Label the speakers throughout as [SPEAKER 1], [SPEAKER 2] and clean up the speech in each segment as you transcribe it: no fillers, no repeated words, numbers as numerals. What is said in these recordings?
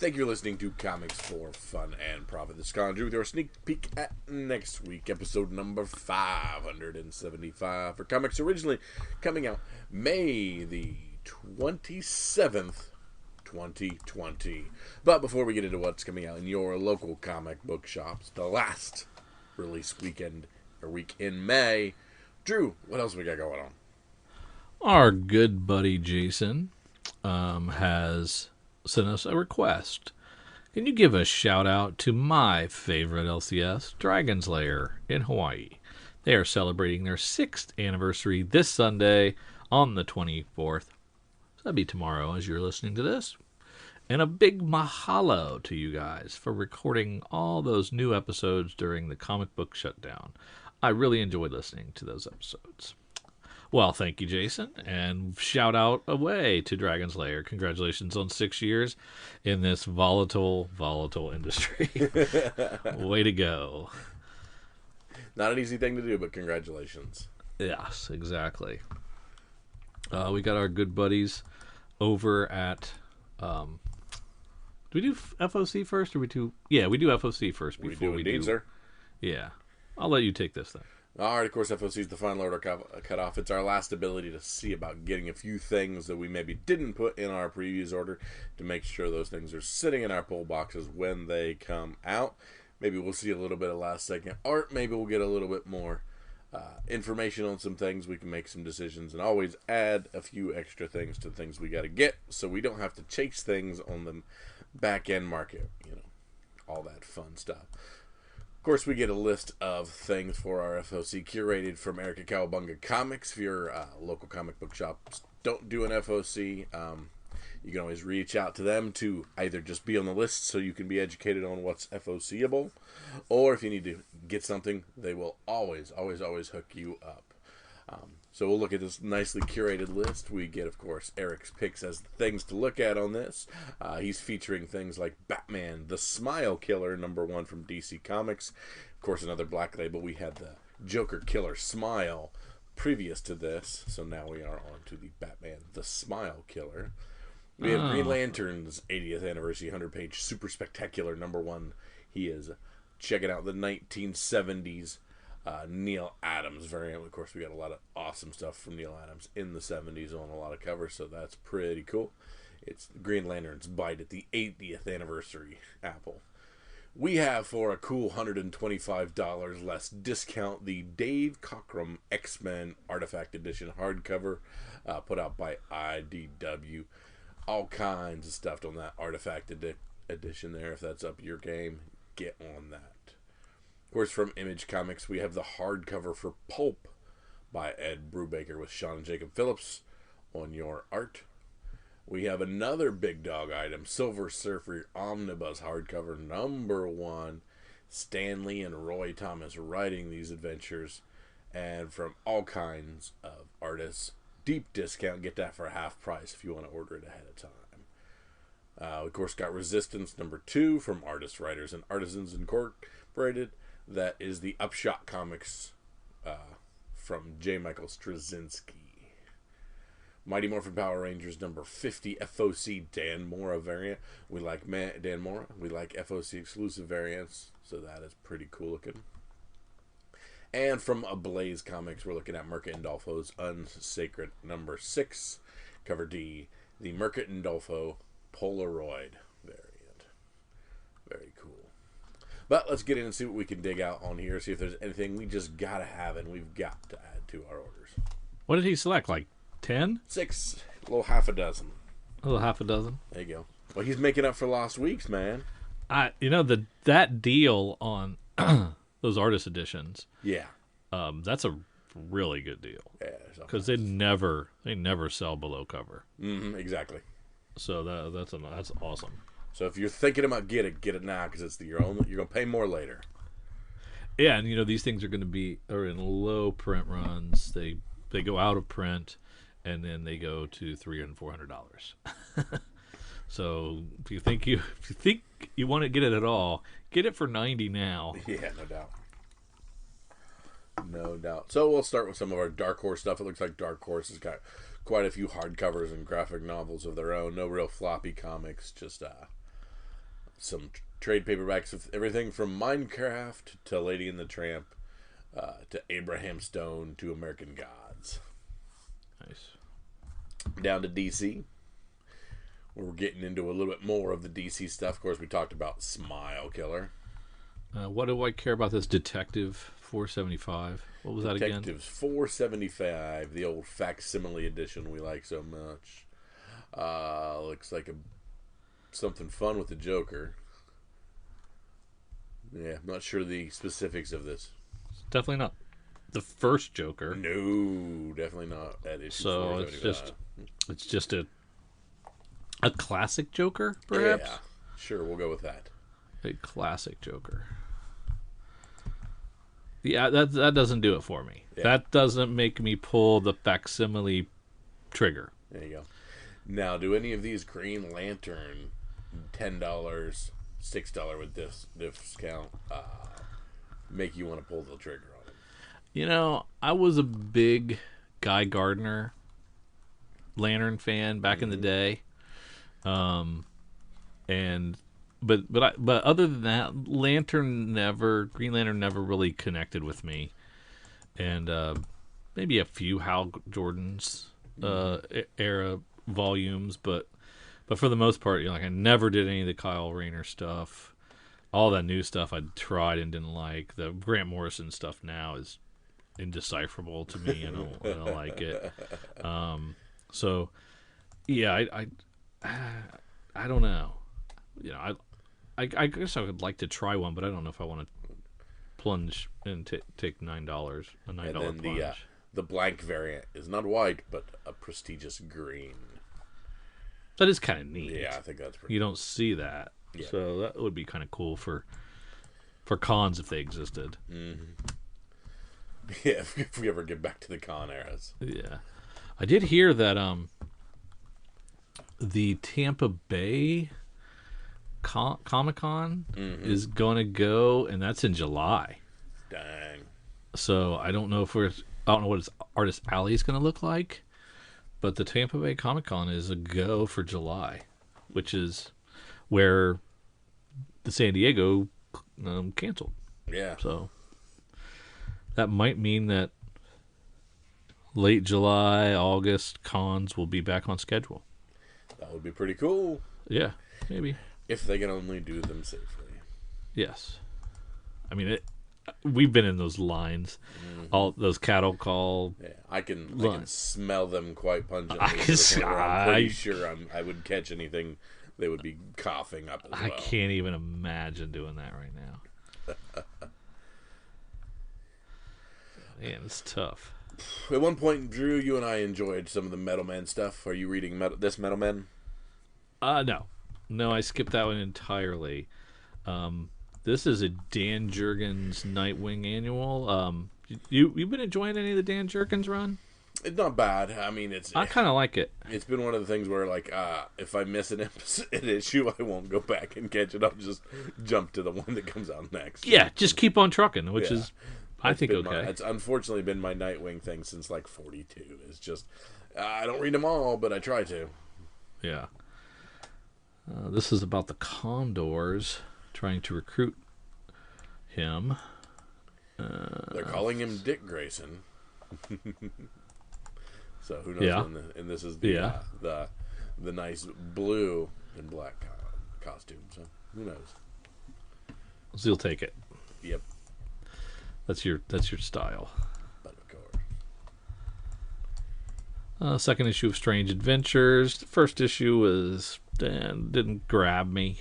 [SPEAKER 1] Thank you for listening to Comics for Fun and Profit. This is Colin Drew with your sneak peek at next week, episode number 575 for comics originally coming out May the 27th, 2020. But before we get into what's coming out in your local comic book shops, the last release week in May, Drew, what else we got going on?
[SPEAKER 2] Our good buddy Jason has sent us a request. Can you give a shout out to my favorite LCS, Dragon's Lair in Hawaii? They are celebrating their 6th anniversary this Sunday on the 24th. So that'd be tomorrow as you're listening to this. And a big mahalo to you guys for recording all those new episodes during the comic book shutdown. I really enjoyed listening to those episodes. Well, thank you, Jason, and shout out away to Dragon's Lair. Congratulations on 6 years in this volatile industry. Way to go.
[SPEAKER 1] Not an easy thing to do, but congratulations.
[SPEAKER 2] Yes, exactly. We got our good buddies over at... do we do FOC first, or we do... Yeah, we do FOC first before we do...
[SPEAKER 1] Indeed, sir.
[SPEAKER 2] Yeah. I'll let you take this then.
[SPEAKER 1] All right, of course, FOC is the final order cutoff. It's our last ability to see about getting a few things that we maybe didn't put in our previous order to make sure those things are sitting in our pull boxes when they come out. Maybe we'll see a little bit of last-second art. Maybe we'll get a little bit more information on some things. We can make some decisions and always add a few extra things to things we got to get so we don't have to chase things on the back-end market. You know, all that fun stuff. Of course, we get a list of things for our FOC curated from Erica Cowabunga Comics. If your local comic book shops don't do an FOC, you can always reach out to them to either just be on the list so you can be educated on what's FOCable, or if you need to get something, they will always hook you up. So we'll look at this nicely curated list. We get, of course, Eric's picks as things to look at on this. He's featuring things like Batman, the Smile Killer, #1 from DC Comics. Of course, another black label. We had the Joker Killer Smile previous to this. So now we are on to the Batman, the Smile Killer. We have Green Lantern's 80th anniversary 100-page super spectacular #1. He is checking out the 1970s Neil Adams variant. Of course, we got a lot of awesome stuff from Neil Adams in the 70s on a lot of covers, so that's pretty cool. It's Green Lantern's bite at the 80th anniversary apple. We have, for a cool $125 less discount, the Dave Cockrum X-Men Artifact Edition hardcover put out by IDW. All kinds of stuff on that Artifact edition there. If that's up your game, get on that. Of course, from Image Comics, we have the hardcover for Pulp by Ed Brubaker with Sean and Jacob Phillips on your art. We have another big dog item, Silver Surfer Omnibus hardcover #1. Stan Lee and Roy Thomas writing these adventures, and from all kinds of artists. Deep discount, get that for half price if you want to order it ahead of time. Of course, got Resistance #2 from Artists, Writers, and Artisans Incorporated. That is the Upshot Comics from J. Michael Straczynski. Mighty Morphin Power Rangers #50 FOC Dan Mora variant. We like Dan Mora. We like FOC exclusive variants, so that is pretty cool looking. And from Ablaze Comics, we're looking at Merca Indolfo's Unsacred #6, cover D, the Merca Indolfo Polaroid variant. Very cool. But let's get in and see what we can dig out on here, see if there's anything we just gotta have and we've got to add to our orders.
[SPEAKER 2] What did he select, like 10?
[SPEAKER 1] 6, a little half a dozen.
[SPEAKER 2] A little half a dozen?
[SPEAKER 1] There you go. Well, he's making up for lost weeks, man.
[SPEAKER 2] That deal on those artist editions.
[SPEAKER 1] Yeah.
[SPEAKER 2] That's a really good deal.
[SPEAKER 1] Yeah.
[SPEAKER 2] Because they never sell below cover.
[SPEAKER 1] Exactly.
[SPEAKER 2] So that's awesome.
[SPEAKER 1] So if you're thinking about get it now, because you're gonna pay more later.
[SPEAKER 2] Yeah, and these things are in low print runs. They go out of print, and then they go to $300 and $400. So if you think you want to get it at all, get it for $90 now.
[SPEAKER 1] Yeah, no doubt. No doubt. So we'll start with some of our Dark Horse stuff. It looks like Dark Horse has got quite a few hardcovers and graphic novels of their own. No real floppy comics, just some trade paperbacks of everything from Minecraft to Lady and the Tramp to Abraham Stone to American Gods.
[SPEAKER 2] Nice.
[SPEAKER 1] Down to DC. We're getting into a little bit more of the DC stuff. Of course, we talked about Smile Killer.
[SPEAKER 2] What do I care about this Detective 475? What was that again?
[SPEAKER 1] Detectives 475, the old facsimile edition we like so much. Looks like something fun with the Joker. Yeah, I'm not sure the specifics of this.
[SPEAKER 2] It's definitely not the first Joker.
[SPEAKER 1] No, definitely not at issue
[SPEAKER 2] So
[SPEAKER 1] 475.
[SPEAKER 2] it's just a classic Joker, perhaps?
[SPEAKER 1] Yeah, sure, we'll go with that.
[SPEAKER 2] A classic Joker. Yeah, that doesn't do it for me.
[SPEAKER 1] Yeah.
[SPEAKER 2] That doesn't make me pull the facsimile trigger.
[SPEAKER 1] There you go. Now, do any of these Green Lantern $10, $6 with this discount make you want to pull the trigger on it?
[SPEAKER 2] You know, I was a big Guy Gardner Lantern fan back in the day. But other than that, Green Lantern never really connected with me, and maybe a few Hal Jordan's era volumes, but for the most part, I never did any of the Kyle Rayner stuff. All that new stuff I tried and didn't like. The Grant Morrison stuff now is indecipherable to me. I don't like it. So yeah, I don't know. I guess I would like to try one, but I don't know if I want to plunge and take $9, a $9
[SPEAKER 1] And then
[SPEAKER 2] plunge.
[SPEAKER 1] the blank variant is not white, but a prestigious green.
[SPEAKER 2] That is kind of neat.
[SPEAKER 1] Yeah, I think that's pretty.
[SPEAKER 2] You don't see that,
[SPEAKER 1] Yeah.
[SPEAKER 2] so that would be kind of cool for cons if they existed.
[SPEAKER 1] Yeah, if we ever get back to the con eras.
[SPEAKER 2] Yeah, I did hear that the Tampa Bay Comic-Con is going to go, and that's in July.
[SPEAKER 1] Dang.
[SPEAKER 2] So I don't know what its Artist Alley is going to look like, but the Tampa Bay Comic-Con is a go for July, which is where the San Diego canceled.
[SPEAKER 1] Yeah.
[SPEAKER 2] So that might mean that late July, August cons will be back on schedule.
[SPEAKER 1] That would be pretty cool.
[SPEAKER 2] Yeah, maybe.
[SPEAKER 1] If they can only do them safely.
[SPEAKER 2] Yes. I mean, we've been in those lines, all those cattle call.
[SPEAKER 1] Yeah, I can smell them quite pungently.
[SPEAKER 2] I can.
[SPEAKER 1] I'm pretty sure I would catch anything they would be coughing up as well.
[SPEAKER 2] I can't even imagine doing that right now. Man, it's tough.
[SPEAKER 1] At one point, Drew, you and I enjoyed some of the Metal Men stuff. Are you reading this Metal Men?
[SPEAKER 2] No, I skipped that one entirely. This is a Dan Jurgens Nightwing annual. You've been enjoying any of the Dan Jurgens run?
[SPEAKER 1] It's not bad. I mean,
[SPEAKER 2] I kind of like it.
[SPEAKER 1] It's been one of the things where, if I miss an issue, I won't go back and catch it. I'll just jump to the one that comes out next.
[SPEAKER 2] Yeah, just keep on trucking, which is, I think, okay.
[SPEAKER 1] It's unfortunately been my Nightwing thing since 42. It's just, I don't read them all, but I try to.
[SPEAKER 2] Yeah. This is about the Condors trying to recruit him.
[SPEAKER 1] They're calling him Dick Grayson. So who knows?
[SPEAKER 2] Yeah.
[SPEAKER 1] And this is the nice blue and black costume. So who knows?
[SPEAKER 2] So you'll take it.
[SPEAKER 1] Yep.
[SPEAKER 2] That's your style.
[SPEAKER 1] But of course.
[SPEAKER 2] Second issue of Strange Adventures. The first issue was didn't grab me.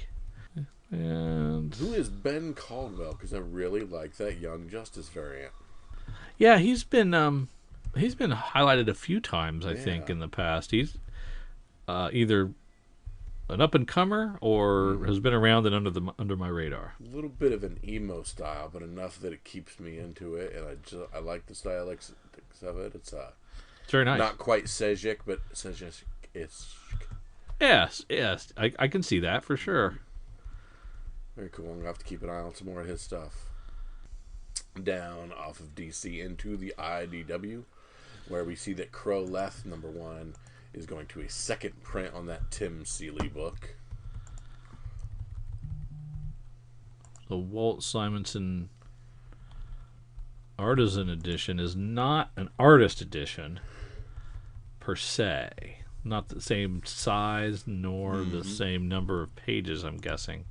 [SPEAKER 2] And
[SPEAKER 1] who is Ben Caldwell? Because I really like that Young Justice variant.
[SPEAKER 2] Yeah, he's been highlighted a few times, I think, in the past. He's either an up and comer or has been around and under my radar.
[SPEAKER 1] A little bit of an emo style, but enough that it keeps me into it, and I like the stylistics of it. It's
[SPEAKER 2] very nice.
[SPEAKER 1] Not quite Sejic, but Sejic is.
[SPEAKER 2] Yes, I can see that for sure.
[SPEAKER 1] Very cool. I'm going to have to keep an eye on some more of his stuff. Down off of DC into the IDW, where we see that Crow Leth #1 is going to a second print on that Tim Seeley book.
[SPEAKER 2] the Walt Simonson Artisan Edition is not an artist edition per se. Not the same size nor the same number of pages, I'm guessing.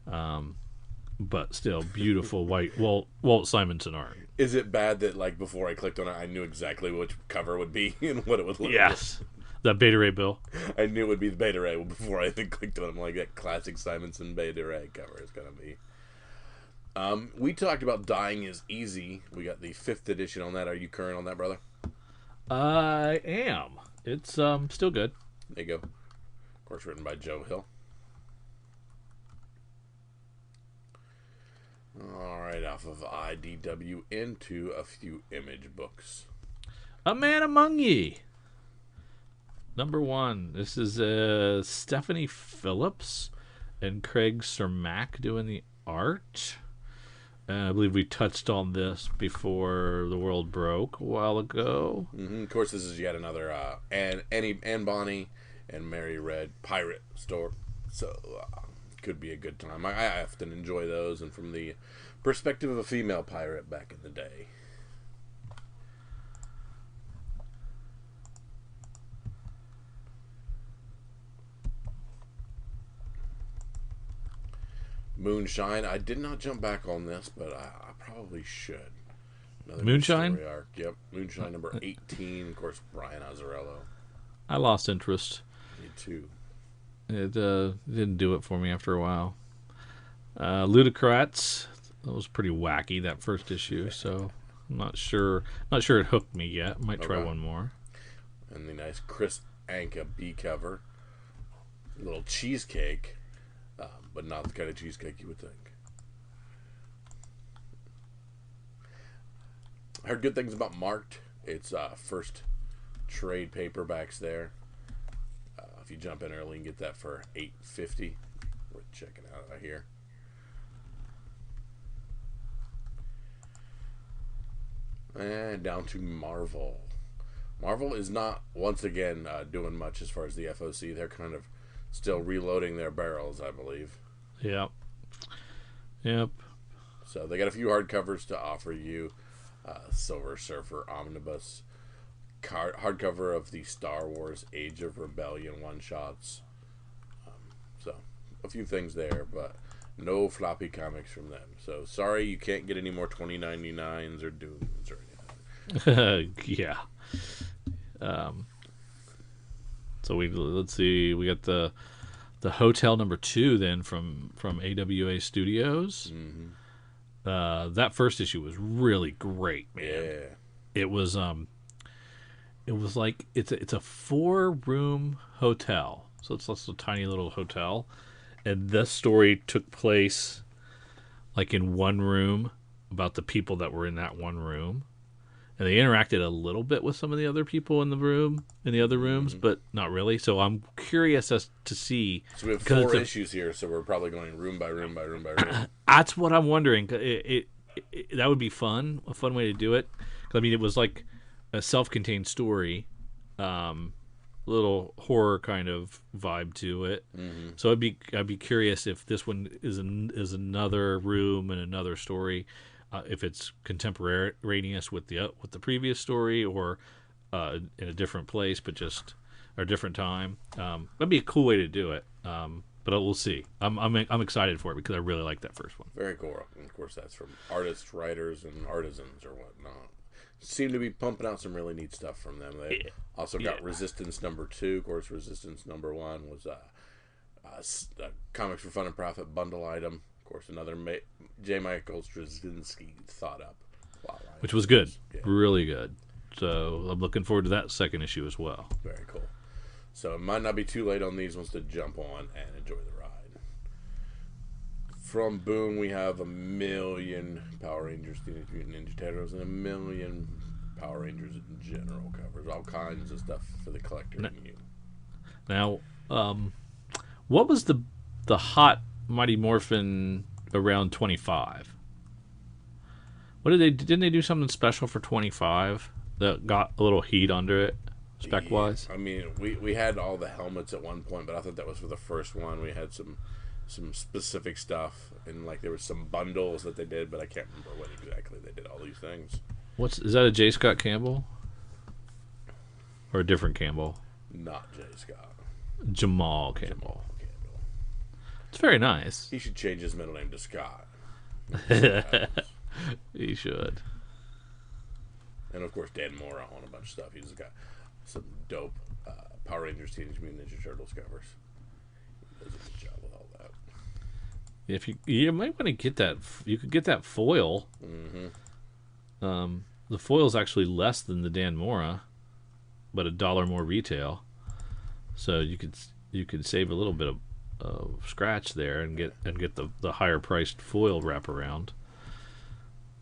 [SPEAKER 2] But still, beautiful white Walt Simonson art.
[SPEAKER 1] Is it bad that, like, before I clicked on it, I knew exactly which cover would be and what it would look like?
[SPEAKER 2] Yes. That Beta Ray Bill.
[SPEAKER 1] I knew it would be the Beta Ray before I even clicked on it. I'm like, that classic Simonson Beta Ray cover is going to be. We talked about Dying is Easy. We got the 5th edition on that. Are you current on that, brother?
[SPEAKER 2] I am. It's still good.
[SPEAKER 1] There you go. Of course, written by Joe Hill. All right, off of IDW into a few Image books.
[SPEAKER 2] A Man Among Ye. Number 1. This is Stephanie Phillips and Craig Cermak doing the art. I believe we touched on this before the world broke a while ago.
[SPEAKER 1] Of course, this is yet another Anne Bonny and Mary Red pirate store. So, could be a good time. I often enjoy those, and from the perspective of a female pirate back in the day. Moonshine. I did not jump back on this, but I probably should. Another
[SPEAKER 2] Moonshine?
[SPEAKER 1] story arc. Yep. Moonshine number 18. Of course, Brian Azzarello.
[SPEAKER 2] I lost interest.
[SPEAKER 1] Me too.
[SPEAKER 2] It didn't do it for me after a while. Ludocrats. That was pretty wacky, that first issue, so I'm not sure it hooked me yet. Might try one more.
[SPEAKER 1] And the nice Chris Anka B cover. A little cheesecake. But not the kind of cheesecake you would think. I heard good things about Marked. It's first trade paperbacks there. If you jump in early and get that for $8.50, worth checking out, I hear. And down to Marvel. Marvel is not, once again, doing much as far as the FOC. They're kind of still reloading their barrels, I believe.
[SPEAKER 2] Yep.
[SPEAKER 1] So they got a few hardcovers to offer you. Silver Surfer Omnibus. Hardcover of the Star Wars Age of Rebellion one-shots. So, a few things there, but no floppy comics from them. So, sorry you can't get any more 2099s or Dooms or anything.
[SPEAKER 2] Yeah. So let's see. We got the Hotel number 2 then from AWA Studios.
[SPEAKER 1] Mm-hmm.
[SPEAKER 2] That first issue was really great, man.
[SPEAKER 1] Yeah.
[SPEAKER 2] It was like it's a 4-room hotel, so it's just a tiny little hotel, and this story took place like in one room about the people that were in that one room. And they interacted a little bit with some of the other people in the other rooms, but not really. So I'm curious as to see.
[SPEAKER 1] So we have 4 issues here, so we're probably going room by room by room by room.
[SPEAKER 2] That's what I'm wondering. That would be fun, a fun way to do it. 'Cause, I mean, it was like a self-contained story, little horror kind of vibe to it. Mm-hmm. So I'd be curious if this one is another room and another story. If it's contemporaneous with the previous story, or in a different place, but just or a different time, that'd be a cool way to do it. But we'll see. I'm excited for it because I really like that first one.
[SPEAKER 1] Very cool. And of course, that's from artists, writers, and artisans or whatnot. Seem to be pumping out some really neat stuff from them. They also got Resistance number 2. Of course, Resistance number 1 was Comics for Fun and Profit bundle item. Of course, another J. Michael Straczynski thought up.
[SPEAKER 2] Which was good. Yeah. Really good. So I'm looking forward to that second issue as well.
[SPEAKER 1] Very cool. So it might not be too late on these ones to jump on and enjoy the ride. From Boom, we have 1,000,000 Power Rangers, Teenage Mutant Ninja Turtles, and 1,000,000 Power Rangers in general covers. All kinds of stuff for the collector and you.
[SPEAKER 2] Now, what was the hot Mighty Morphin around 25? Didn't they do something special for 25 that got a little heat under it, spec-wise?
[SPEAKER 1] I mean, we had all the helmets at one point, but I thought that was for the first one. We had some some specific stuff, and like there was some bundles that they did, but I can't remember when exactly they did all these things.
[SPEAKER 2] Is that a J. Scott Campbell? Or a different Campbell?
[SPEAKER 1] Not J. Scott.
[SPEAKER 2] Jamal Campbell.
[SPEAKER 1] Jamal Campbell.
[SPEAKER 2] It's very nice.
[SPEAKER 1] He should change his middle name to Scott.
[SPEAKER 2] He should.
[SPEAKER 1] And of course, Dan Mora on a bunch of stuff. He's got some dope Power Rangers, Teenage Mutant Ninja Turtles covers. He does a good job with all that.
[SPEAKER 2] If you might want to get that, you could get that foil.
[SPEAKER 1] Mm-hmm.
[SPEAKER 2] The foil's actually less than the Dan Mora, but $1 more retail. So you could save a little bit of scratch there and get the higher priced foil wraparound.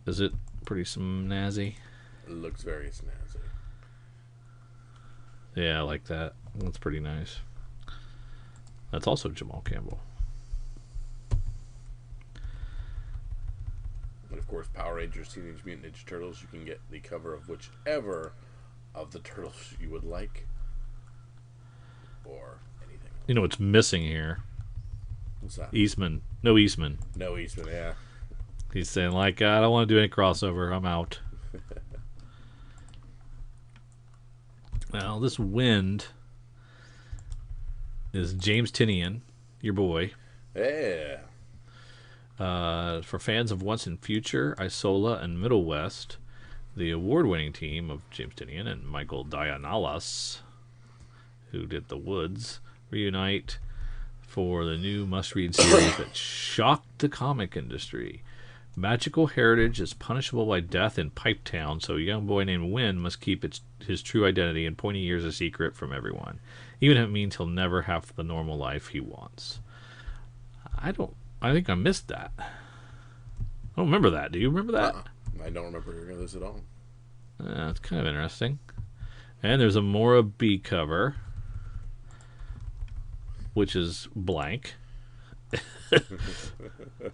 [SPEAKER 2] Is it pretty snazzy?
[SPEAKER 1] It looks very snazzy.
[SPEAKER 2] Yeah, I like that. That's pretty nice. That's also Jamal Campbell.
[SPEAKER 1] And of course, Power Rangers, Teenage Mutant Ninja Turtles, you can get the cover of whichever of the turtles you would like. Or anything else.
[SPEAKER 2] You know what's missing here?
[SPEAKER 1] What's that?
[SPEAKER 2] Eastman. No Eastman.
[SPEAKER 1] No Eastman, yeah.
[SPEAKER 2] He's saying, like, I don't want to do any crossover. I'm out. Now, this Wind is James Tinian, your boy.
[SPEAKER 1] Yeah.
[SPEAKER 2] For fans of Once and Future, Isola, and Middle West, the award-winning team of James Tinian and Michael Dianalas, who did The Woods, reunite for the new must-read series that shocked the comic industry. Magical heritage is punishable by death in Pipetown, so a young boy named Win must keep his true identity and pointy ears a secret from everyone, even if it means he'll never have the normal life he wants. I think I missed that. I don't remember that. Do you remember that?
[SPEAKER 1] I don't remember hearing this at all.
[SPEAKER 2] It's kind of interesting. And there's a Mora B cover, which is blank.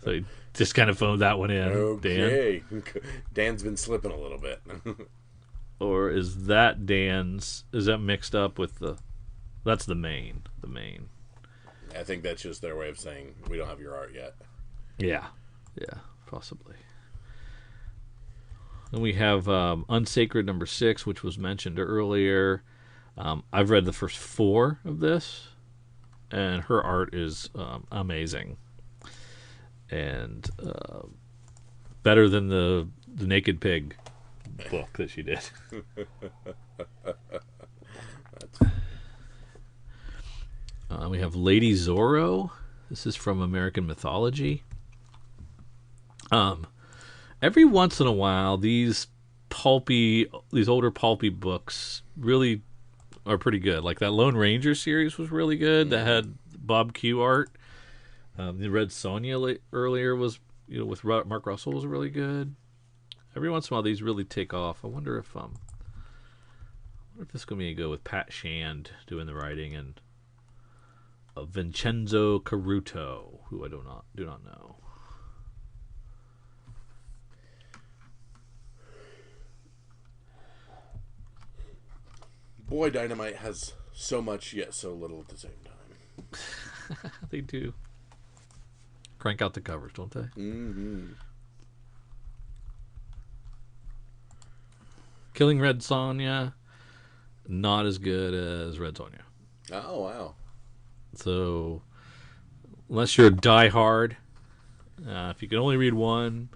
[SPEAKER 2] So he just kind of phoned that one in.
[SPEAKER 1] Okay.
[SPEAKER 2] Dan.
[SPEAKER 1] Dan's been slipping a little bit.
[SPEAKER 2] Or is that Dan's? Is that mixed up with the? That's the main. The main.
[SPEAKER 1] I think that's just their way of saying we don't have your art yet.
[SPEAKER 2] Yeah, possibly. Then we have Unsacred number 6, which was mentioned earlier. I've read the first 4 of this, and her art is amazing, and better than the Naked Pig book that she did. We have Lady Zorro. This is from American Mythology. Every once in a while, these older pulpy books really are pretty good. Like that Lone Ranger series was really good. That had Bob Q art. The Red Sonja earlier was, with Mark Russell, was really good. Every once in a while, these really take off. I wonder if this is going to be a go with Pat Shand doing the writing and Vincenzo Caruto, who I do not know.
[SPEAKER 1] Boy, Dynamite has so much yet so little at the same time.
[SPEAKER 2] They do. Crank out the covers, don't they?
[SPEAKER 1] Mm-hmm.
[SPEAKER 2] Killing Red Sonja, not as good as Red Sonja.
[SPEAKER 1] Oh, wow.
[SPEAKER 2] So, unless you're a diehard, if you can only read one,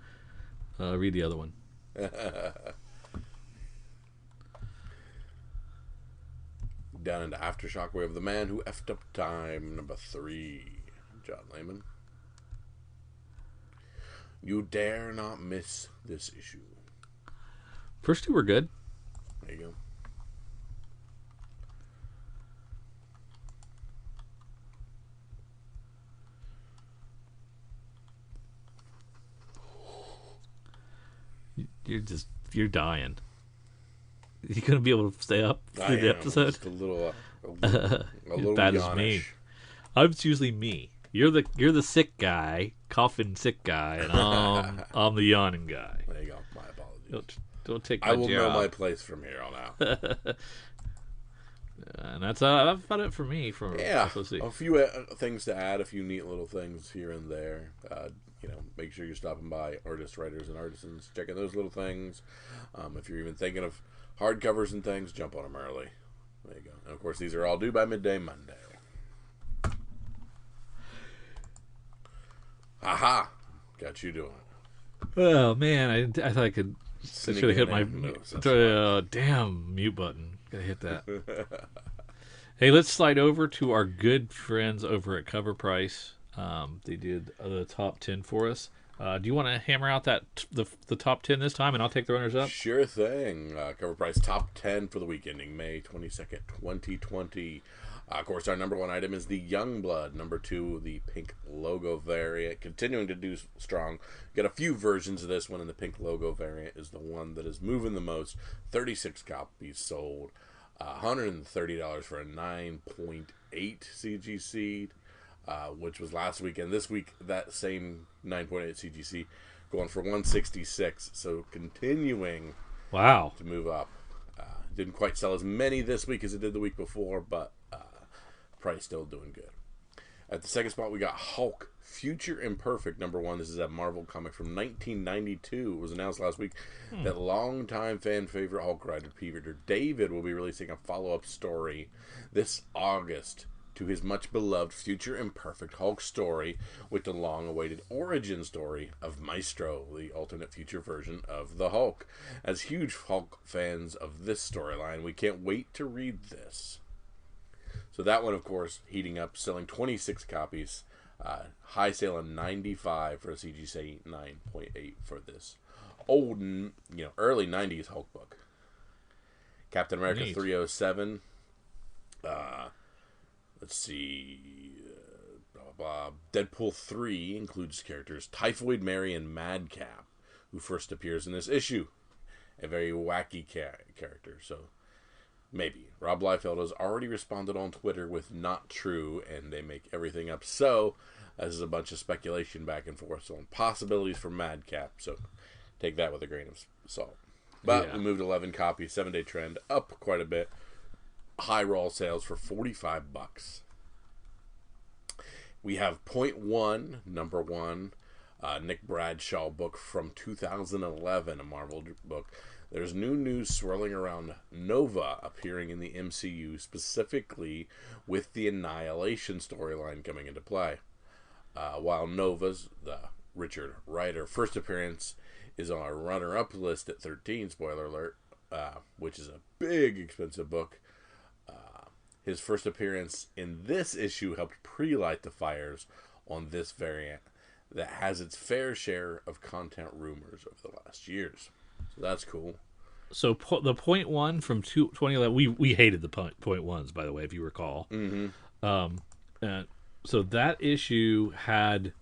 [SPEAKER 2] read the other one.
[SPEAKER 1] Down into Aftershock, we have The Man Who Effed Up Time, number 3. John Layman. You dare not miss this issue.
[SPEAKER 2] First 2 were good.
[SPEAKER 1] There you go.
[SPEAKER 2] You're dying. You gonna be able to stay up through the episode?
[SPEAKER 1] Just a little that
[SPEAKER 2] is me. I'm usually me. You're the sick guy, coughing sick guy, and I'm the yawning guy.
[SPEAKER 1] There you go. My apologies.
[SPEAKER 2] Don't take my
[SPEAKER 1] I will
[SPEAKER 2] job.
[SPEAKER 1] know my place from here on out.
[SPEAKER 2] And that's about it for me for
[SPEAKER 1] Yeah,
[SPEAKER 2] FOC.
[SPEAKER 1] a few things to add, a few neat little things here and there. Make sure you're stopping by Artists, Writers, and Artisans, checking those little things. If you're even thinking of hardcovers and things, jump on them early. There you go. And of course, these are all due by midday Monday. Aha! Got you doing it.
[SPEAKER 2] Oh man, I thought I could. I should have hit my damn mute button. Gotta hit that. Hey, let's slide over to our good friends over at Cover Price. They did the top 10 for us. Do you want to hammer out the top 10 this time, and I'll take the runners up?
[SPEAKER 1] Sure thing. Cover Price top 10 for the week ending May 22nd, 2020. Of course, our number one item is the Youngblood. Number two, the pink logo variant. Continuing to do strong. Got a few versions of this one, and the pink logo variant is the one that is moving the most. 36 copies sold. $130 for a 9.8 CGC, which was last week. And this week, that same 9.8 CGC going for $166. So continuing
[SPEAKER 2] to
[SPEAKER 1] move up. Didn't quite sell as many this week as it did the week before, but price still doing good. At the second spot, we got Hulk Future Imperfect, number one. This is a Marvel comic from 1992. It was announced last week that longtime fan favorite Hulk writer Peter David will be releasing a follow-up story this August to his much-beloved Future Imperfect Hulk story, with the long-awaited origin story of Maestro, the alternate future version of the Hulk. As huge Hulk fans of this storyline, we can't wait to read this. So that one, of course, heating up, selling 26 copies. High sale of 95 for a CGC 9.8 for this old, early 90s Hulk book. Captain America 307. Let's see. Deadpool 3 includes characters Typhoid Mary and Madcap, who first appears in this issue. A very wacky character, so maybe. Rob Liefeld has already responded on Twitter with not true, and they make everything up. So, this is a bunch of speculation back and forth on possibilities for Madcap. So, take that with a grain of salt. But we moved 11 copies, 7-day trend, up quite a bit. High roll sales for $45. We have Point One, number one, Nick Bradshaw book from 2011, a Marvel book. There's new news swirling around Nova appearing in the MCU, specifically with the Annihilation storyline coming into play. While Nova's, the Richard Rider, first appearance is on our runner-up list at 13, spoiler alert, which is a big, expensive book. His first appearance in this issue helped pre-light the fires on this variant that has its fair share of content rumors over the last years. So that's cool.
[SPEAKER 2] So the Point One from 2011, we hated the Point Ones, by the way, if you recall.
[SPEAKER 1] Mm-hmm.
[SPEAKER 2] And so that issue had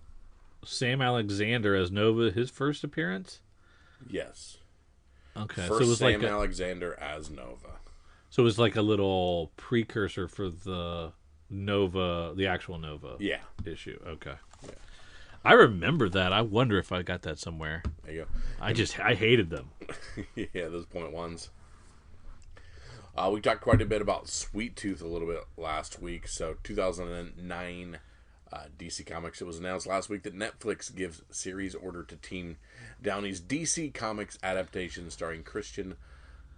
[SPEAKER 2] Sam Alexander as Nova, his first appearance?
[SPEAKER 1] Yes.
[SPEAKER 2] Okay.
[SPEAKER 1] First
[SPEAKER 2] so it was
[SPEAKER 1] Sam
[SPEAKER 2] like
[SPEAKER 1] Alexander as Nova.
[SPEAKER 2] So it was like a little precursor for the Nova, the actual Nova issue. Okay.
[SPEAKER 1] Yeah.
[SPEAKER 2] I remember that. I wonder if I got that somewhere.
[SPEAKER 1] There you go.
[SPEAKER 2] I hated them.
[SPEAKER 1] Yeah, those Point Ones. We talked quite a bit about Sweet Tooth a little bit last week. So 2009 DC Comics. It was announced last week that Netflix gives series order to Team Downey's DC Comics adaptation starring Christian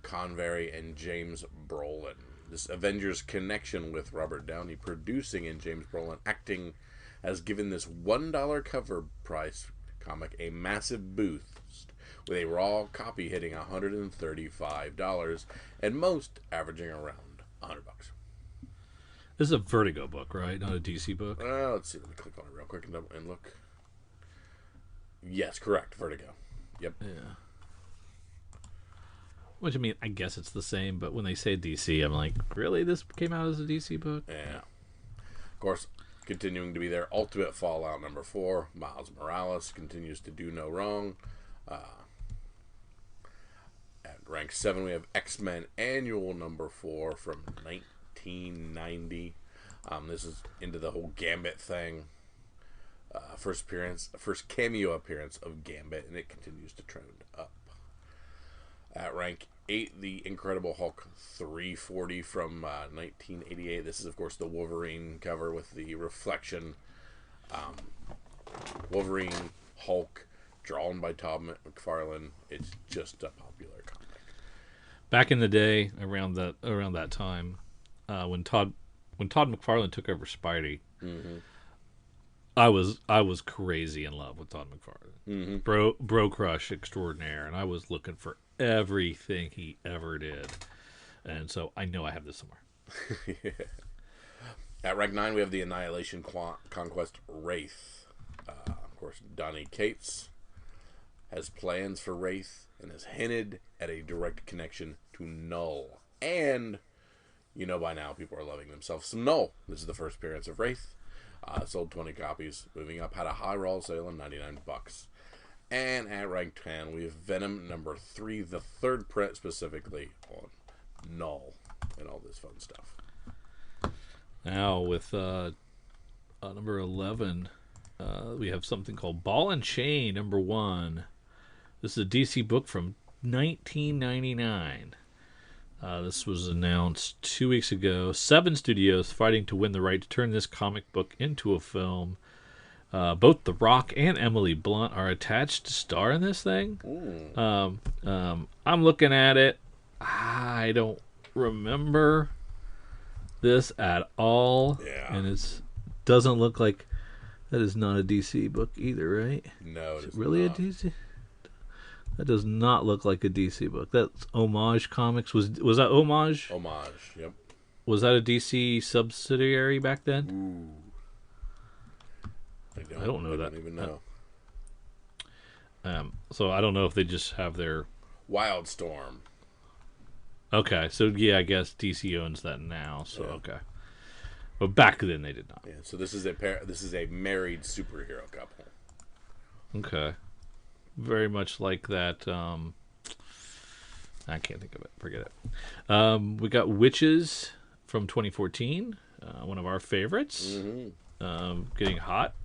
[SPEAKER 1] Convery and James Brolin. This Avengers connection with Robert Downey producing and James Brolin acting has given this $1 cover price comic a massive boost, with a raw copy hitting $135 and most averaging around $100.
[SPEAKER 2] This is a Vertigo book, right? Not a DC book?
[SPEAKER 1] Let's see. Let me click on it real quick and look. Yes, correct. Vertigo. Yep.
[SPEAKER 2] Yeah. Which, I mean, I guess it's the same, but when they say DC, I'm like, really? This came out as a DC book?
[SPEAKER 1] Yeah. Of course, continuing to be their ultimate Fallout number 4, Miles Morales continues to do no wrong. At rank 7, we have X-Men Annual number 4 from 1990. This is into the whole Gambit thing. First cameo appearance of Gambit, and it continues to trend up. At rank the Incredible Hulk 340 from 1988. This is, of course, the Wolverine cover with the reflection. Wolverine, Hulk, drawn by Todd McFarlane. It's just a popular comic.
[SPEAKER 2] Back in the day, around that time, when Todd McFarlane took over Spidey,
[SPEAKER 1] Mm-hmm.
[SPEAKER 2] I was crazy in love with Todd McFarlane,
[SPEAKER 1] Mm-hmm.
[SPEAKER 2] bro crush extraordinaire, and I was looking for everything he ever did, and so I know I have this somewhere.
[SPEAKER 1] Yeah. At rank 9, we have the Annihilation Conquest Wraith. Of course, Donny Cates has plans for Wraith and has hinted at a direct connection to Null. And you know by now people are loving themselves some Null. This is the first appearance of Wraith. Sold 20 copies. Moving up, had a high roll sale of $99. And at rank 10, we have Venom number 3, the third print specifically on Null and all this fun stuff.
[SPEAKER 2] Now with number 11, we have something called Ball and Chain number 1. This is a DC book from 1999. This was announced 2 weeks ago. 7 studios fighting to win the right to turn this comic book into a film. Both The Rock and Emily Blunt are attached to star in this thing. I'm looking at it. I don't remember this at all.
[SPEAKER 1] Yeah.
[SPEAKER 2] And it doesn't look like that is not a DC book either, right?
[SPEAKER 1] No,
[SPEAKER 2] Is it really
[SPEAKER 1] not.
[SPEAKER 2] a DC? That does not look like a DC book. That's Homage Comics. Was that Homage?
[SPEAKER 1] Homage, yep.
[SPEAKER 2] Was that a DC subsidiary back then?
[SPEAKER 1] Ooh.
[SPEAKER 2] I don't know that.
[SPEAKER 1] I don't even know.
[SPEAKER 2] So I don't know if they just have their...
[SPEAKER 1] Wildstorm.
[SPEAKER 2] Okay, so yeah, I guess DC owns that now. So
[SPEAKER 1] Yeah.
[SPEAKER 2] okay, but back then they did not.
[SPEAKER 1] Yeah, so this is a married superhero couple.
[SPEAKER 2] Okay, very much like that. I can't think of it. Forget it. We got Witches from 2014, one of our favorites.
[SPEAKER 1] Mm-hmm.
[SPEAKER 2] Getting hot.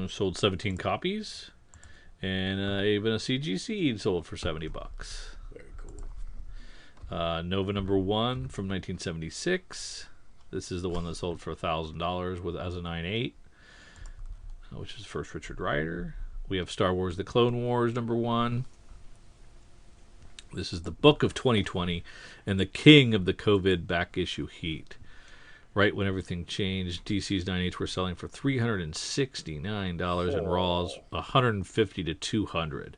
[SPEAKER 2] Sold 17 copies, and even a CGC sold for $70.
[SPEAKER 1] Very cool.
[SPEAKER 2] Nova number 1 from 1976. This is the one that sold for $1,000 with as a 9.8, which is first Richard Rider. We have Star Wars: The Clone Wars number 1. This is the book of 2020 and the king of the COVID back issue heat. Right when everything changed, DC's 9.8s were selling for $369 and Raw's $150 to $200.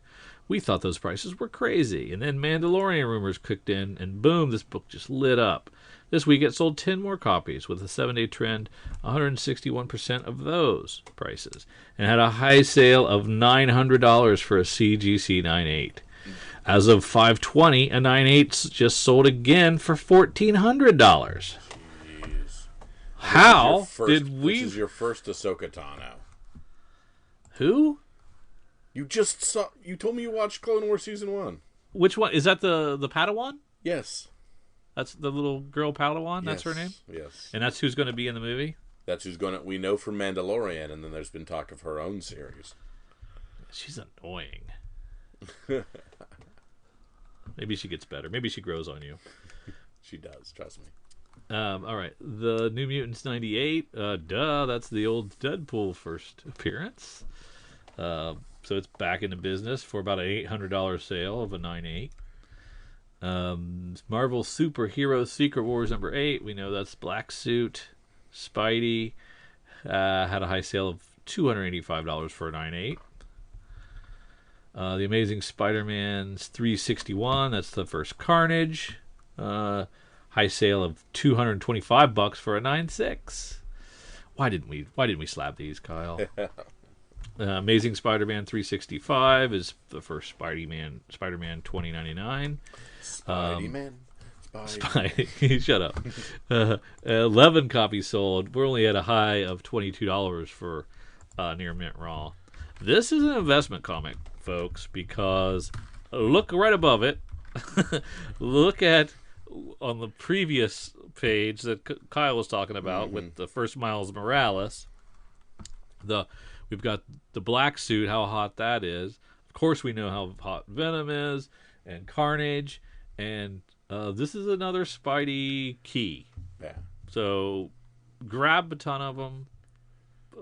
[SPEAKER 2] We thought those prices were crazy, and then Mandalorian rumors kicked in, and boom, this book just lit up. This week it sold 10 more copies with a 7-day trend, 161% of those prices, and had a high sale of $900 for a CGC 9.8. As of 5/20, a 9.8 just sold again for $1,400.
[SPEAKER 1] Jeez.
[SPEAKER 2] How did we?
[SPEAKER 1] This is your first Ahsoka Tano.
[SPEAKER 2] Who?
[SPEAKER 1] You just saw. You told me you watched Clone Wars season 1.
[SPEAKER 2] Which one is that? The Padawan?
[SPEAKER 1] Yes.
[SPEAKER 2] That's the little girl Padawan. That's her name.
[SPEAKER 1] Yes.
[SPEAKER 2] And that's who's going to be in the movie.
[SPEAKER 1] That's who's going to. We know from Mandalorian, and then there's been talk of her own series.
[SPEAKER 2] She's annoying. Maybe she gets better. Maybe she grows on you.
[SPEAKER 1] She does. Trust me.
[SPEAKER 2] All right, the New Mutants 98. That's the old Deadpool first appearance. So it's back into business for about an $800 sale of a 9.8. Marvel Superhero Secret Wars number 8. We know that's Black Suit. Spidey had a high sale of $285 for a 9.8. The Amazing Spider-Man's 361. That's the first Carnage. High sale of $225 for a 9.6. Why didn't we slap these, Kyle? Amazing Spider-Man 365 is the first Spider-Man 2099.
[SPEAKER 1] Spidey-Man.
[SPEAKER 2] Spidey. Shut up. 11 copies sold. We're only at a high of $22 for Near Mint Raw. This is an investment comic, folks, because look right above it. Look at on the previous page that Kyle was talking about with the first Miles Morales. We've got the black suit, how hot that is. Of course, we know how hot Venom is. and Carnage, and this is another Spidey key.
[SPEAKER 1] Yeah.
[SPEAKER 2] So grab a ton of them,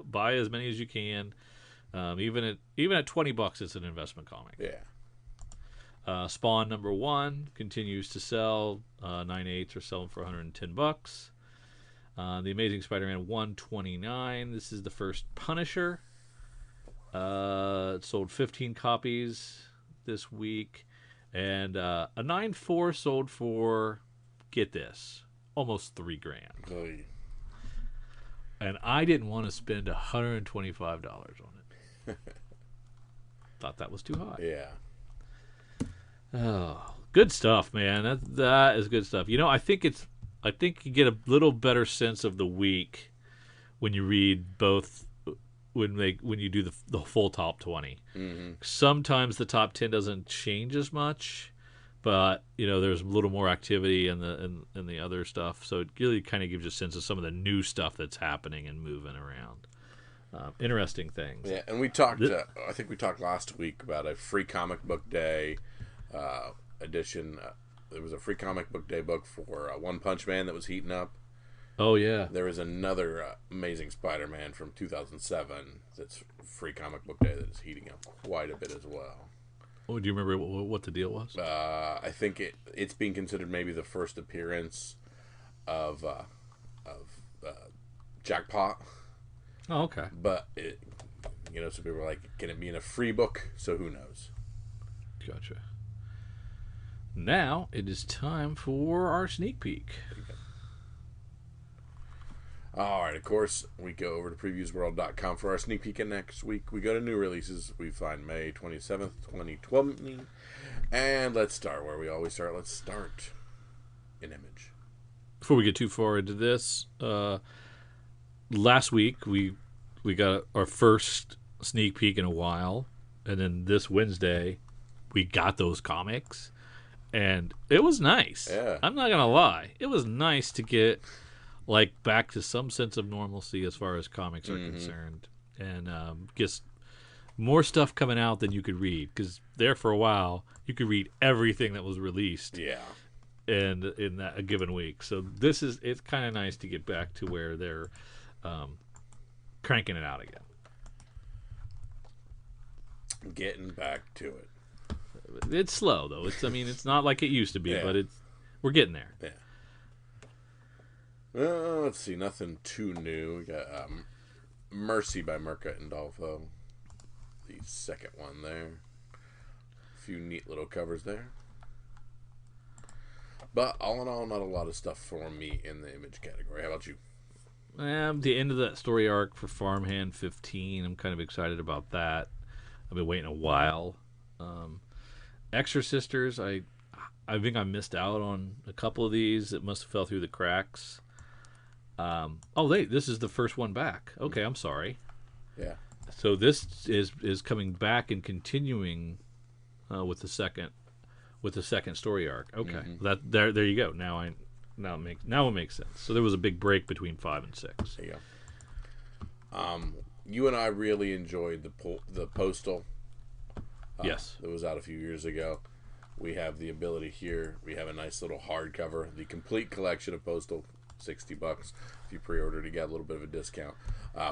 [SPEAKER 2] buy as many as you can. Even at $20, it's an investment comic.
[SPEAKER 1] Yeah.
[SPEAKER 2] Spawn #1 continues to sell. 9/8 are selling for $110. The Amazing Spider-Man 129. This is the first Punisher. It sold 15 copies this week, and a 9/4 sold for, get this, almost $3,000.
[SPEAKER 1] Oy.
[SPEAKER 2] And I didn't want to spend $125 on it. Thought that was too high.
[SPEAKER 1] Yeah.
[SPEAKER 2] Oh, good stuff, man. That is good stuff. I think you get a little better sense of the week when you read both when you do the full top 20.
[SPEAKER 1] Mm-hmm.
[SPEAKER 2] Sometimes the top 10 doesn't change as much, but there's a little more activity in the other stuff, so it really kind of gives you a sense of some of the new stuff that's happening and moving around. Interesting things.
[SPEAKER 1] Yeah, and we talked. I think we talked last week about a free comic book day edition. There was a free comic book day book for One Punch Man that was heating up.
[SPEAKER 2] Oh yeah.
[SPEAKER 1] There was another Amazing Spider-Man from 2007 that's free comic book day that is heating up quite a bit as well.
[SPEAKER 2] Oh, do you remember what the deal was?
[SPEAKER 1] I think it's being considered maybe the first appearance of Jackpot.
[SPEAKER 2] Oh, okay.
[SPEAKER 1] But some people are like, can it be in a free book? So who knows?
[SPEAKER 2] Gotcha. Now it is time for our sneak peek.
[SPEAKER 1] All right, of course, we go over to previewsworld.com for our sneak peek, and next week we go to new releases. We find May 27th, 2020, and let's start where we always start. Let's start in Image.
[SPEAKER 2] Before we get too far into this, last week we got our first sneak peek in a while, and then this Wednesday we got those comics, and it was nice.
[SPEAKER 1] Yeah.
[SPEAKER 2] I'm not gonna lie, it was nice to get back to some sense of normalcy as far as comics are concerned, and just more stuff coming out than you could read, because there for a while you could read everything that was released.
[SPEAKER 1] Yeah.
[SPEAKER 2] And in that a given week, so it's kind of nice to get back to where they're cranking it out again.
[SPEAKER 1] Getting back to it.
[SPEAKER 2] It's slow though. It's not like it used to be,
[SPEAKER 1] Yeah.
[SPEAKER 2] but we're getting there.
[SPEAKER 1] Yeah. Let's see, nothing too new. We got Mercy by Merca and Dolfo, the second one there. A few neat little covers there. But all in all, not a lot of stuff for me in the Image category. How about you?
[SPEAKER 2] The end of that story arc for Farmhand 15, I'm kind of excited about that. I've been waiting a while. Exorcisters, I think I missed out on a couple of these. It must have fell through the cracks. This is the first one back. Okay, I'm sorry.
[SPEAKER 1] Yeah.
[SPEAKER 2] So this is coming back and continuing with the second story arc. Okay, there you go. Now it makes sense. So there was a big break between 5 and 6.
[SPEAKER 1] There you go. You and I really enjoyed the Postal.
[SPEAKER 2] Yes,
[SPEAKER 1] that was out a few years ago. We have the ability here. We have a nice little hardcover, the complete collection of Postal, $60. If you pre-order, you get a little bit of a discount.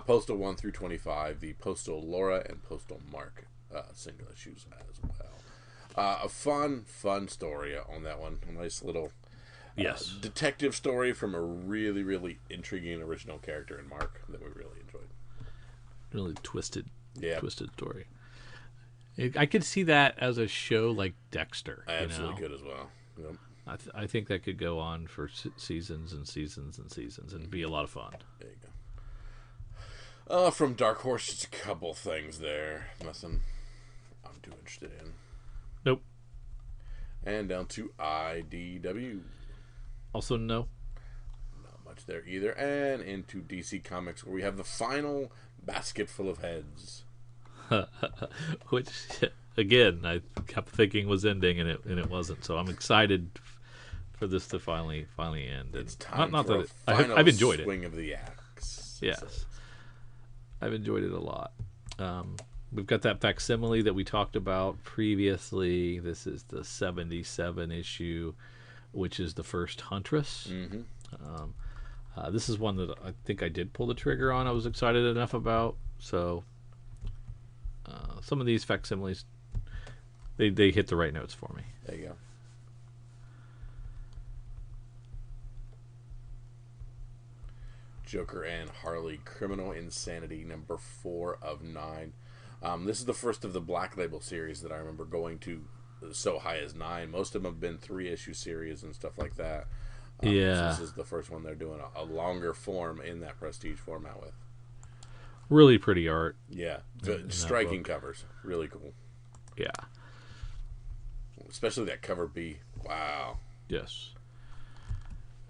[SPEAKER 1] Postal 1 through 25, the Postal Laura and Postal Mark single issues as well. A fun story on that one. A nice little detective story from a really, really intriguing original character in Mark that we really enjoyed.
[SPEAKER 2] Really twisted story. I could see that as a show like Dexter.
[SPEAKER 1] I absolutely could as well. Yep.
[SPEAKER 2] I think that could go on for seasons and seasons and seasons and be a lot of fun.
[SPEAKER 1] There you go. From Dark Horse, just a couple things there. Nothing I'm too interested in.
[SPEAKER 2] Nope.
[SPEAKER 1] And down to IDW.
[SPEAKER 2] Also no.
[SPEAKER 1] Not much there either. And into DC Comics, where we have the final basket full of heads.
[SPEAKER 2] Which, again, I kept thinking was ending, and it wasn't. So I'm excited for this to finally end.
[SPEAKER 1] It's time for
[SPEAKER 2] that
[SPEAKER 1] a final
[SPEAKER 2] I've enjoyed
[SPEAKER 1] swing of the axe.
[SPEAKER 2] Yes, I've enjoyed it a lot. We've got that facsimile that we talked about previously. This is the 77 issue, which is the first Huntress.
[SPEAKER 1] Mm-hmm.
[SPEAKER 2] This is one that I think I did pull the trigger on. I was excited enough about. So some of these facsimiles, they hit the right notes for me.
[SPEAKER 1] There you go. Joker and Harley, Criminal Insanity, number 4 of 9. This is the first of the Black Label series that I remember going to so high as 9. Most of them have been 3-issue series and stuff like that.
[SPEAKER 2] Yeah.
[SPEAKER 1] So this is the first one they're doing a longer form in that prestige format with.
[SPEAKER 2] Really pretty art.
[SPEAKER 1] Yeah. Striking covers. Really cool.
[SPEAKER 2] Yeah.
[SPEAKER 1] Especially that cover B. Wow.
[SPEAKER 2] Yes.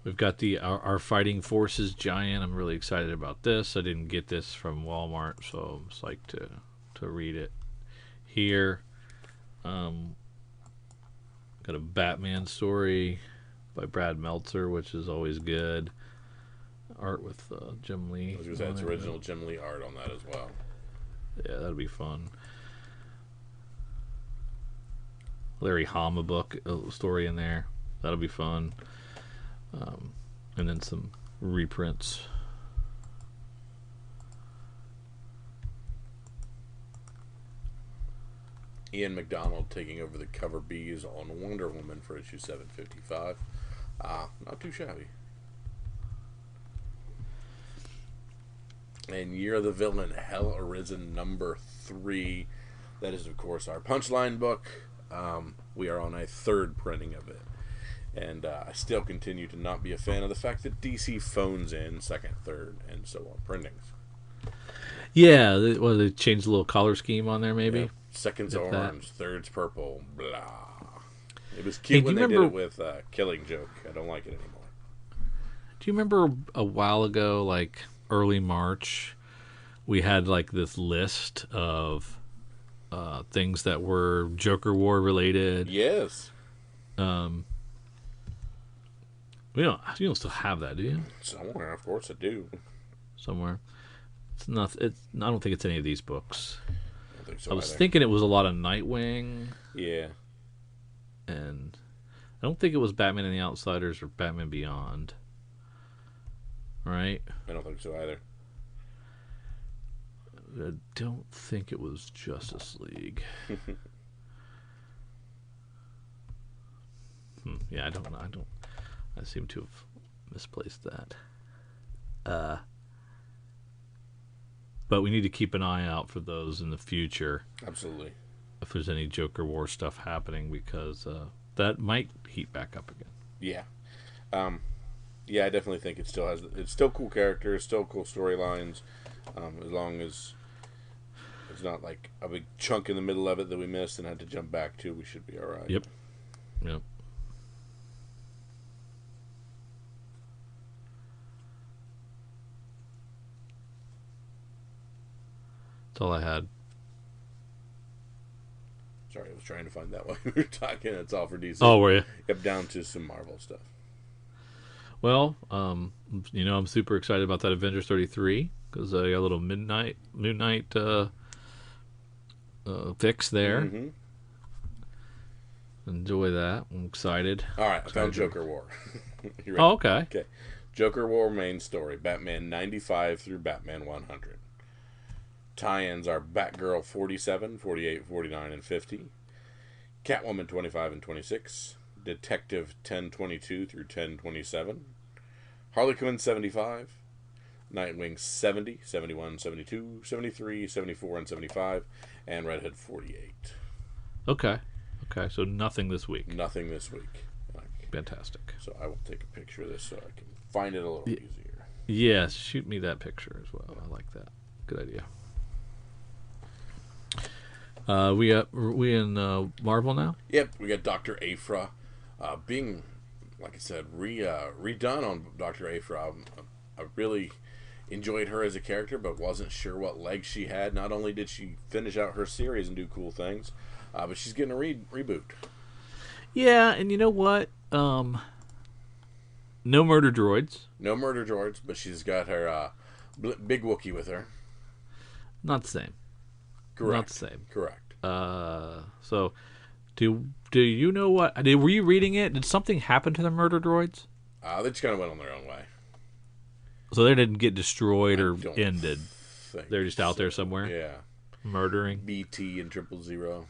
[SPEAKER 2] We've got our Fighting Forces giant. I'm really excited about this. I didn't get this from Walmart, so I'm psyched to read it here. Got a Batman story by Brad Meltzer, which is always good. Art with Jim Lee.
[SPEAKER 1] I was going to say, it's original Jim Lee art on that as well.
[SPEAKER 2] Yeah, that'll be fun. Larry Hama book story in there. That'll be fun. And then some reprints.
[SPEAKER 1] Ian McDonald taking over the cover Bs on Wonder Woman for issue 755. Not too shabby. And Year of the Villain, Hell Arisen, number 3. That is, of course, our Punchline book. We are on a 3rd printing of it. And I still continue to not be a fan of the fact that DC phones in 2nd, 3rd, and so on printings.
[SPEAKER 2] Yeah, they changed the little color scheme on there, maybe?
[SPEAKER 1] Yeah. 2nd's orange, 3rd's purple, blah. It was
[SPEAKER 2] Hey,
[SPEAKER 1] cute when they did it with Killing Joke. I don't like it anymore.
[SPEAKER 2] Do you remember a while ago, like early March, we had like this list of things that were Joker War related?
[SPEAKER 1] Yes.
[SPEAKER 2] You don't still have that, do you?
[SPEAKER 1] Somewhere, of course I do.
[SPEAKER 2] Somewhere. It's not. I don't think it's any of these books.
[SPEAKER 1] I don't think so
[SPEAKER 2] I was
[SPEAKER 1] either.
[SPEAKER 2] thinking it was a lot of Nightwing.
[SPEAKER 1] Yeah.
[SPEAKER 2] And I don't think it was Batman and the Outsiders or Batman Beyond. Right?
[SPEAKER 1] I don't think so either.
[SPEAKER 2] I don't think it was Justice League. Yeah, I don't. I seem to have misplaced that. But we need to keep an eye out for those in the future.
[SPEAKER 1] Absolutely.
[SPEAKER 2] If there's any Joker War stuff happening, because that might heat back up again.
[SPEAKER 1] Yeah. Yeah, I definitely think it's still cool characters, still cool storylines. As long as it's not like a big chunk in the middle of it that we missed and had to jump back to, we should be all right.
[SPEAKER 2] Yep. That's all I had.
[SPEAKER 1] Sorry, I was trying to find that while we were talking. That's all for DC.
[SPEAKER 2] Oh, were you?
[SPEAKER 1] Yep, down to some Marvel stuff.
[SPEAKER 2] Well, I'm super excited about that Avengers 33 because I got a little Moon Knight fix there.
[SPEAKER 1] Mm-hmm.
[SPEAKER 2] Enjoy that. I'm excited.
[SPEAKER 1] All right, I found Joker War. You ready?
[SPEAKER 2] Oh, okay.
[SPEAKER 1] Okay. Joker War main story, Batman 95 through Batman 100. Tie-ins are Batgirl 47, 48, 49, and 50. Catwoman 25 and 26. Detective 1022 through 1027. Harley Quinn 75. Nightwing 70, 71, 72, 73, 74, and 75. And Red Hood 48.
[SPEAKER 2] Okay, so nothing this week.
[SPEAKER 1] Nothing this week.
[SPEAKER 2] Fantastic.
[SPEAKER 1] So I will take a picture of this so I can find it a little easier.
[SPEAKER 2] Yes, shoot me that picture as well. I like that. Good idea. We in Marvel now?
[SPEAKER 1] Yep, we got Dr. Aphra being, like I said, redone on Dr. Aphra. I really enjoyed her as a character, but wasn't sure what legs she had. Not only did she finish out her series and do cool things, but she's getting a reboot.
[SPEAKER 2] Yeah, and you know what? No murder droids.
[SPEAKER 1] No murder droids, but she's got her big Wookiee with her.
[SPEAKER 2] Not the same.
[SPEAKER 1] Correct.
[SPEAKER 2] Not the same.
[SPEAKER 1] Correct.
[SPEAKER 2] So do you know what? Were you reading it? Did something happen to the murder droids?
[SPEAKER 1] They just kind of went on their own way.
[SPEAKER 2] So they didn't get destroyed or
[SPEAKER 1] don't
[SPEAKER 2] ended.
[SPEAKER 1] think
[SPEAKER 2] They're just out there somewhere.
[SPEAKER 1] Yeah.
[SPEAKER 2] Murdering.
[SPEAKER 1] BT and 000.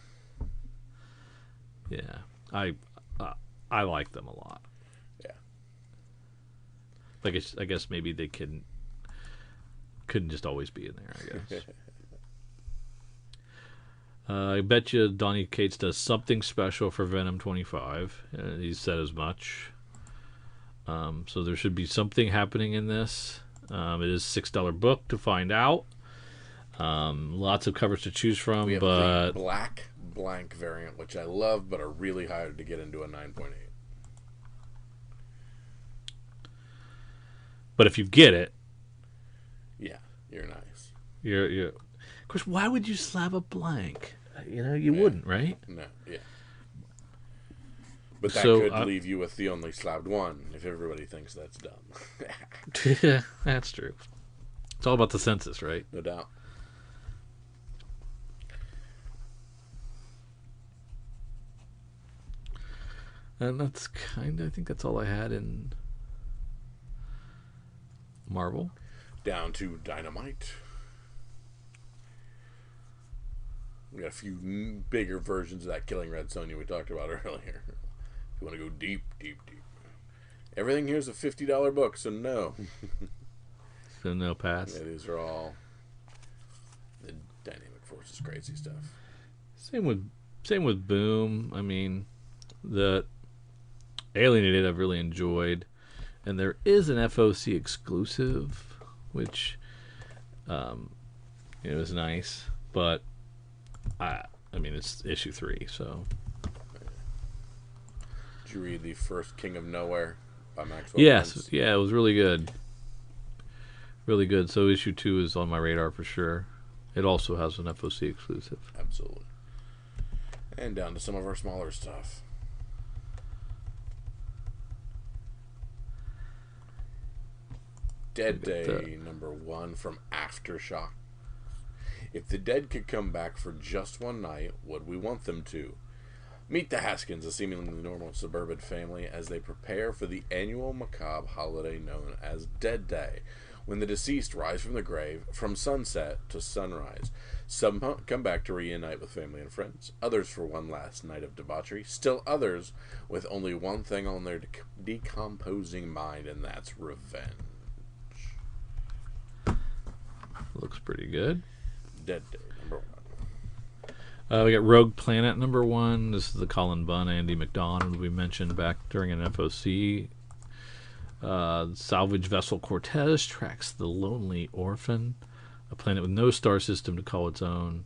[SPEAKER 2] Yeah, I like them a lot.
[SPEAKER 1] Yeah.
[SPEAKER 2] I guess maybe they couldn't just always be in there. I guess. I bet you Donny Cates does something special for Venom 25. He said as much. So there should be something happening in this. It is $6 book to find out. Lots of covers to choose from,
[SPEAKER 1] We have
[SPEAKER 2] but
[SPEAKER 1] the black blank variant, which I love, but are really hard to get into a 9.8.
[SPEAKER 2] But if you get it,
[SPEAKER 1] Yeah, you're nice.
[SPEAKER 2] you're. Of course, why would you slap a blank? You wouldn't, right?
[SPEAKER 1] No, yeah. But that
[SPEAKER 2] So,
[SPEAKER 1] could leave you with the only slabbed one if everybody thinks that's dumb.
[SPEAKER 2] Yeah, that's true. It's all about the census, right?
[SPEAKER 1] No doubt.
[SPEAKER 2] And that's I think that's all I had in Marvel.
[SPEAKER 1] Down to Dynamite. We got a few bigger versions of that Killing Red Sonja we talked about earlier. If you want to go deep, deep, deep. Everything here is a $50 book, so no.
[SPEAKER 2] So no pass.
[SPEAKER 1] Yeah, these are all the Dynamic Forces crazy stuff.
[SPEAKER 2] Same with Boom. I mean, the Alienated I've really enjoyed, and there is an FOC exclusive, which is nice, but I mean it's issue 3, so.
[SPEAKER 1] Did you read the first King of Nowhere by Maxwell?
[SPEAKER 2] Yes,
[SPEAKER 1] Prince?
[SPEAKER 2] yeah, it was really good. Really good. So issue 2 is on my radar for sure. It also has an FOC exclusive.
[SPEAKER 1] Absolutely. And down to some of our smaller stuff. Dead Day #1 from Aftershock. If the dead could come back for just one night, would we want them to? Meet the Haskins, a seemingly normal suburban family, as they prepare for the annual macabre holiday known as Dead Day, when the deceased rise from the grave from sunset to sunrise. Some come back to reunite with family and friends, others for one last night of debauchery, still others with only one thing on their decomposing mind, and that's revenge.
[SPEAKER 2] Looks pretty good.
[SPEAKER 1] Dead Day #1.
[SPEAKER 2] We got Rogue Planet #1. This is the Colin Bunn, Andy McDonald we mentioned back during an FOC. Salvage Vessel Cortez tracks the Lonely Orphan, a planet with no star system to call its own.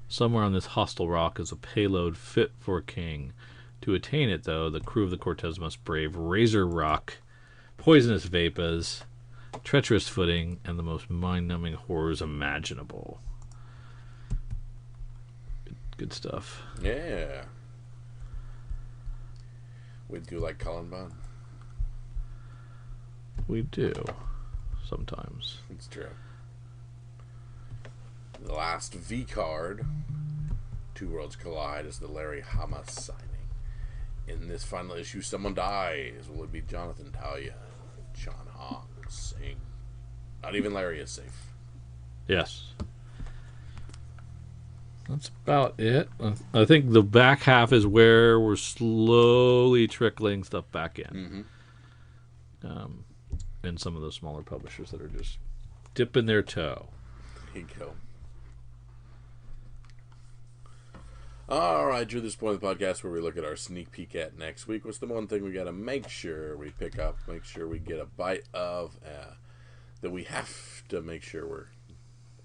[SPEAKER 2] Somewhere on this hostile rock is a payload fit for a king. To attain it, though, the crew of the Cortez must brave razor rock, poisonous vapors, treacherous footing, and the most mind-numbing horrors imaginable. Good stuff.
[SPEAKER 1] Yeah. We do like Colin Bunn.
[SPEAKER 2] We do. Sometimes.
[SPEAKER 1] It's true. The last V card, Two Worlds Collide, is the Larry Hama signing. In this final issue, someone dies. Will it be Jonathan Talia? John Hong Sing? Not even Larry is safe.
[SPEAKER 2] Yes. That's about it. I think the back half is where we're slowly trickling stuff back in.
[SPEAKER 1] Mm-hmm.
[SPEAKER 2] And some of those smaller publishers that are just dipping their toe.
[SPEAKER 1] There you go. All right, Drew, this point of the podcast where we look at our sneak peek at next week. What's the one thing we got to make sure we pick up, make sure we get a bite of, that we have to make sure we're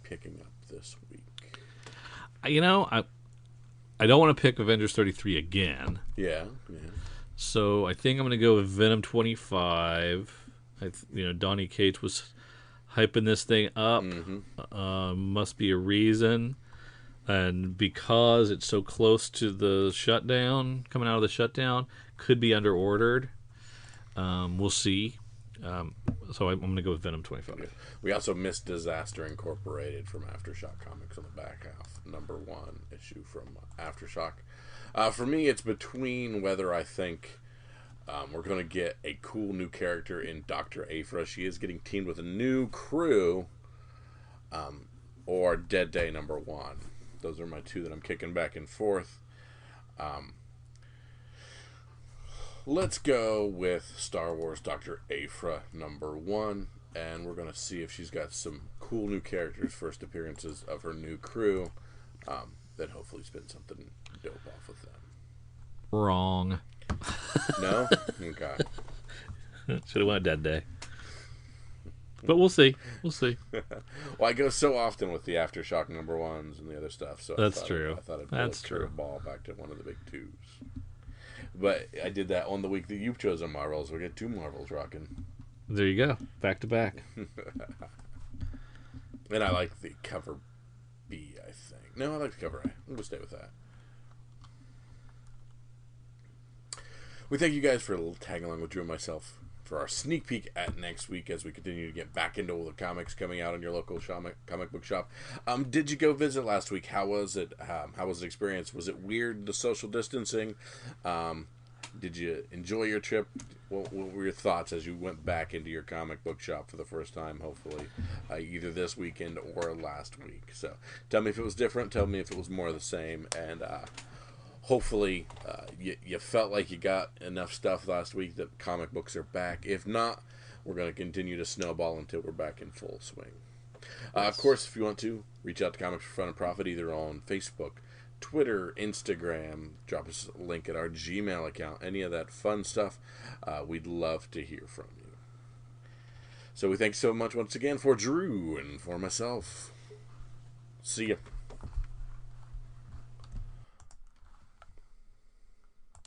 [SPEAKER 1] picking up this week?
[SPEAKER 2] I don't want to pick Avengers 33 again.
[SPEAKER 1] Yeah.
[SPEAKER 2] So I think I'm going to go with Venom 25. Donny Cates was hyping this thing up. Must be a reason. And because it's so close to the shutdown, coming out of the shutdown, could be under ordered. We'll see. So I'm going to go with Venom 25.
[SPEAKER 1] We also missed Disaster Incorporated from Aftershock Comics on the back half. #1 issue from Aftershock. For me, it's between whether I think we're going to get a cool new character in Dr. Aphra. She is getting teamed with a new crew. Or Dead Day #1. Those are my two that I'm kicking back and forth. Let's go with Star Wars Dr. Aphra #1, and we're going to see if she's got some cool new characters, first appearances of her new crew, that hopefully spin something dope off with them.
[SPEAKER 2] Wrong.
[SPEAKER 1] No? Okay.
[SPEAKER 2] Should have went Dead Day. But we'll see. We'll see.
[SPEAKER 1] Well, I go so often with the Aftershock #1s and the other stuff, so
[SPEAKER 2] That's true.
[SPEAKER 1] I thought I'd
[SPEAKER 2] That's true.
[SPEAKER 1] Ball back to one of the big twos. But I did that on the week that you've chosen Marvels, so we get 2 Marvels rocking.
[SPEAKER 2] There you go. Back to back.
[SPEAKER 1] And I like the cover B, I think. No, I like the cover A. I'm going to stay with that. We thank you guys for tagging along with Drew and myself for our sneak peek at next week as we continue to get back into all the comics coming out in your local comic book shop. Did you go visit last week? How was it? How was the experience? Was it weird, the social distancing? Did you enjoy your trip? What were your thoughts as you went back into your comic book shop for the first time, hopefully, either this weekend or last week? So tell me if it was different. Tell me if it was more of the same. And hopefully you felt like you got enough stuff last week that comic books are back. If not, we're going to continue to snowball until we're back in full swing. Of course, if you want to, reach out to Comics for Fun and Profit either on Facebook, Twitter, Instagram. Drop us a link at our Gmail account. Any of that fun stuff, we'd love to hear from you. So we thank you so much once again for Drew and for myself. See ya.